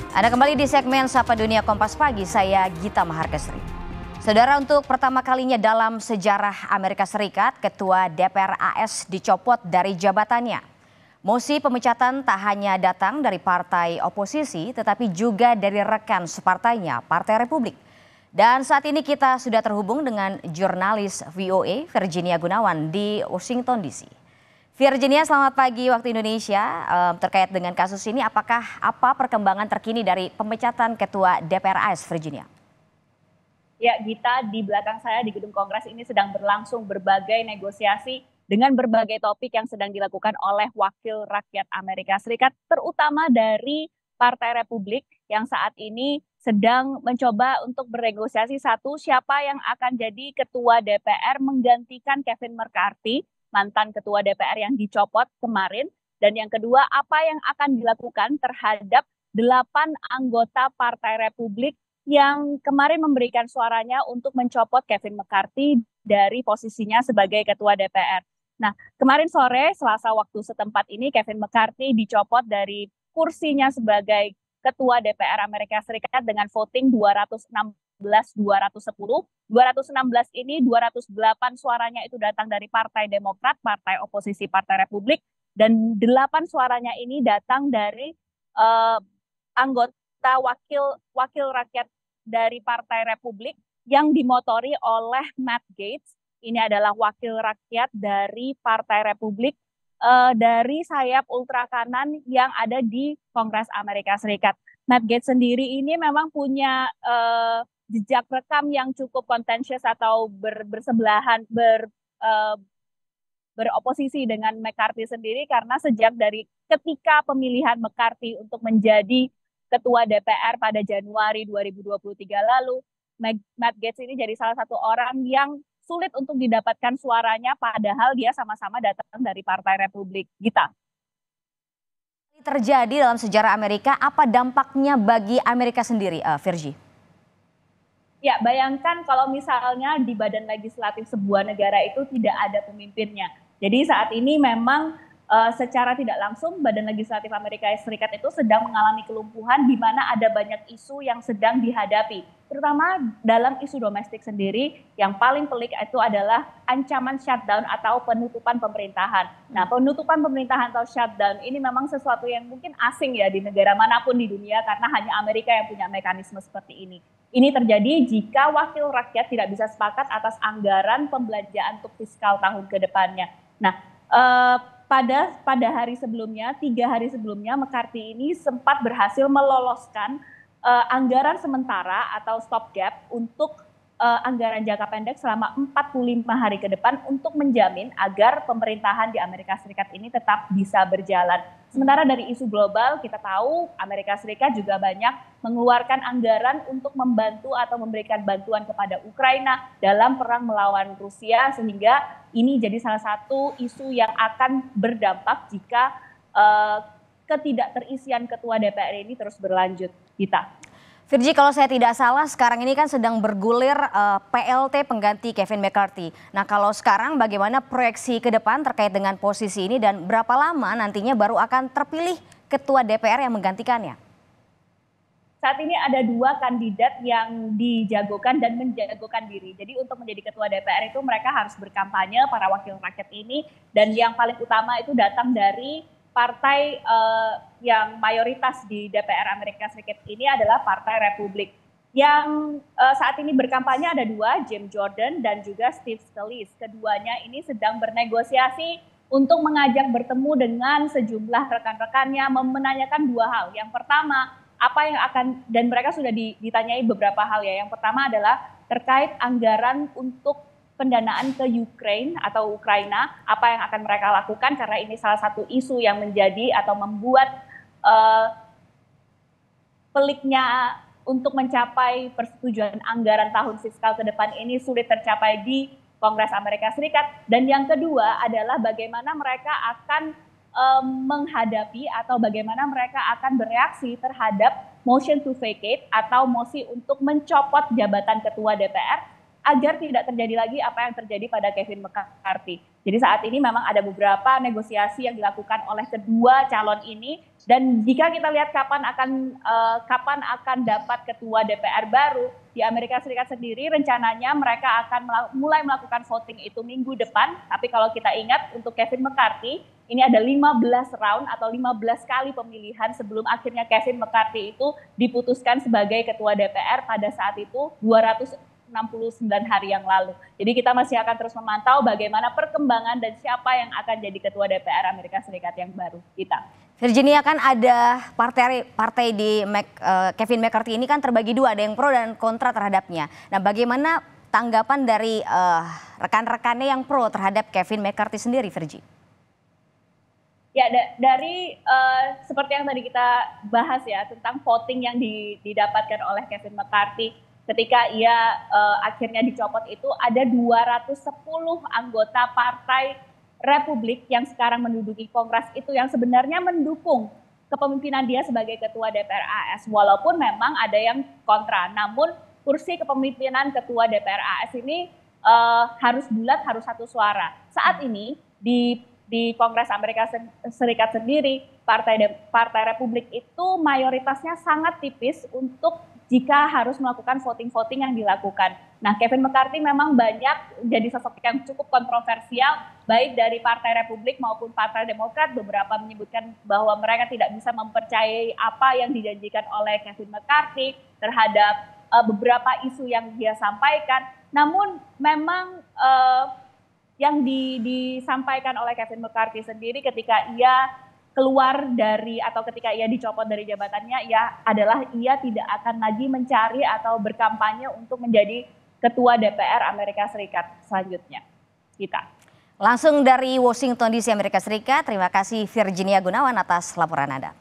Anda kembali di segmen Sapa Dunia Kompas Pagi, saya Gita Maharkesri. Saudara, untuk pertama kalinya dalam sejarah Amerika Serikat, Ketua DPR AS dicopot dari jabatannya. Mosi pemecatan tak hanya datang dari partai oposisi, tetapi juga dari rekan separtainya, Partai Republik. Dan saat ini kita sudah terhubung dengan jurnalis VOA Virginia Gunawan di Washington DC. Virginia, selamat pagi waktu Indonesia. Terkait dengan kasus ini, apa perkembangan terkini dari pemecatan Ketua DPR AS, Virginia? Ya, Gita, di belakang saya di Gedung Kongres ini sedang berlangsung berbagai negosiasi dengan berbagai topik yang sedang dilakukan oleh wakil rakyat Amerika Serikat, terutama dari Partai Republik yang saat ini sedang mencoba untuk bernegosiasi siapa yang akan jadi Ketua DPR menggantikan Kevin McCarthy, mantan Ketua DPR yang dicopot kemarin. Dan yang kedua, apa yang akan dilakukan terhadap 8 anggota Partai Republik yang kemarin memberikan suaranya untuk mencopot Kevin McCarthy dari posisinya sebagai Ketua DPR. Nah, kemarin sore, Selasa waktu setempat ini, Kevin McCarthy dicopot dari kursinya sebagai Ketua DPR Amerika Serikat dengan voting 216-210. 216 ini 208 suaranya itu datang dari Partai Demokrat, Partai Oposisi Partai Republik, dan 8 suaranya ini datang dari anggota wakil rakyat dari Partai Republik yang dimotori oleh Matt Gaetz. Ini adalah wakil rakyat dari Partai Republik dari sayap ultra kanan yang ada di Kongres Amerika Serikat. Matt Gaetz sendiri ini memang punya jejak rekam yang cukup contentious atau bersebelahan, beroposisi dengan McCarthy sendiri, karena sejak dari ketika pemilihan McCarthy untuk menjadi Ketua DPR pada Januari 2023 lalu, Matt Gaetz ini jadi salah satu orang yang sulit untuk didapatkan suaranya, padahal dia sama-sama datang dari Partai Republik. Gita. Terjadi dalam sejarah Amerika, apa dampaknya bagi Amerika sendiri, Virgi? Ya, bayangkan kalau misalnya di badan legislatif sebuah negara itu tidak ada pemimpinnya. Jadi saat ini memang secara tidak langsung Badan Legislatif Amerika Serikat itu sedang mengalami kelumpuhan, di mana ada banyak isu yang sedang dihadapi. Terutama dalam isu domestik sendiri, yang paling pelik itu adalah ancaman shutdown atau penutupan pemerintahan. Nah, penutupan pemerintahan atau shutdown ini memang sesuatu yang mungkin asing ya di negara manapun di dunia, karena hanya Amerika yang punya mekanisme seperti ini. Ini terjadi jika wakil rakyat tidak bisa sepakat atas anggaran pembelanjaan untuk fiskal tahun ke depannya. Nah, pada hari sebelumnya, 3 hari sebelumnya, McCarthy ini sempat berhasil meloloskan anggaran sementara atau stopgap untuk anggaran jangka pendek selama 45 hari ke depan untuk menjamin agar pemerintahan di Amerika Serikat ini tetap bisa berjalan. Sementara dari isu global, kita tahu Amerika Serikat juga banyak mengeluarkan anggaran untuk membantu atau memberikan bantuan kepada Ukraina dalam perang melawan Rusia, sehingga ini jadi salah satu isu yang akan berdampak jika ketidakterisian Ketua DPR ini terus berlanjut. Kita. Virgi, kalau saya tidak salah sekarang ini kan sedang bergulir PLT pengganti Kevin McCarthy. Nah, kalau sekarang bagaimana proyeksi ke depan terkait dengan posisi ini dan berapa lama nantinya baru akan terpilih Ketua DPR yang menggantikannya? Saat ini ada 2 kandidat yang dijagokan dan menjagokan diri. Jadi untuk menjadi Ketua DPR itu mereka harus berkampanye, para wakil rakyat ini, dan yang paling utama itu datang dari partai yang mayoritas di DPR Amerika Serikat ini adalah Partai Republik. Yang saat ini berkampanye ada 2, Jim Jordan dan juga Steve Scalise. Keduanya ini sedang bernegosiasi untuk mengajak bertemu dengan sejumlah rekan-rekannya, menanyakan 2 hal. Yang pertama, apa yang akan, dan mereka sudah ditanyai beberapa hal ya. Yang pertama adalah terkait anggaran untuk pendanaan ke Ukraine atau Ukraina, apa yang akan mereka lakukan, karena ini salah satu isu yang menjadi atau membuat peliknya untuk mencapai persetujuan anggaran tahun fiskal ke depan ini sulit tercapai di Kongres Amerika Serikat. Dan yang kedua adalah bagaimana mereka akan menghadapi atau bagaimana mereka akan bereaksi terhadap motion to vacate atau mosi untuk mencopot jabatan Ketua DPR agar tidak terjadi lagi apa yang terjadi pada Kevin McCarthy. Jadi saat ini memang ada beberapa negosiasi yang dilakukan oleh kedua calon ini, dan jika kita lihat kapan akan dapat ketua DPR baru di Amerika Serikat sendiri, rencananya mereka akan mulai melakukan voting itu minggu depan. Tapi kalau kita ingat untuk Kevin McCarthy, ini ada 15 round atau 15 kali pemilihan sebelum akhirnya Kevin McCarthy itu diputuskan sebagai ketua DPR pada saat itu 269 hari yang lalu. Jadi kita masih akan terus memantau bagaimana perkembangan dan siapa yang akan jadi ketua DPR Amerika Serikat yang baru. Virginia, kan ada partai di Kevin McCarthy ini kan terbagi dua, ada yang pro dan kontra terhadapnya. Nah, bagaimana tanggapan dari rekan-rekannya yang pro terhadap Kevin McCarthy sendiri, Virgi? Ya, dari seperti yang tadi kita bahas ya, tentang voting yang didapatkan oleh Kevin McCarthy ketika ia akhirnya dicopot, itu ada 210 anggota partai Republik yang sekarang menduduki Kongres itu yang sebenarnya mendukung kepemimpinan dia sebagai ketua DPR AS, walaupun memang ada yang kontra. Namun kursi kepemimpinan ketua DPR AS ini harus bulat, harus satu suara. Saat ini di Kongres Amerika Serikat sendiri, Partai Republik itu mayoritasnya sangat tipis untuk jika harus melakukan voting-voting yang dilakukan. Nah, Kevin McCarthy memang banyak jadi sosok yang cukup kontroversial, baik dari Partai Republik maupun Partai Demokrat. Beberapa menyebutkan bahwa mereka tidak bisa mempercayai apa yang dijanjikan oleh Kevin McCarthy terhadap beberapa isu yang dia sampaikan. Namun memang yang disampaikan oleh Kevin McCarthy sendiri ketika ia keluar dari atau ketika ia dicopot dari jabatannya, adalah ia tidak akan lagi mencari atau berkampanye untuk menjadi ketua DPR Amerika Serikat selanjutnya. Langsung dari Washington DC, Amerika Serikat, terima kasih Virginia Gunawan atas laporan Anda.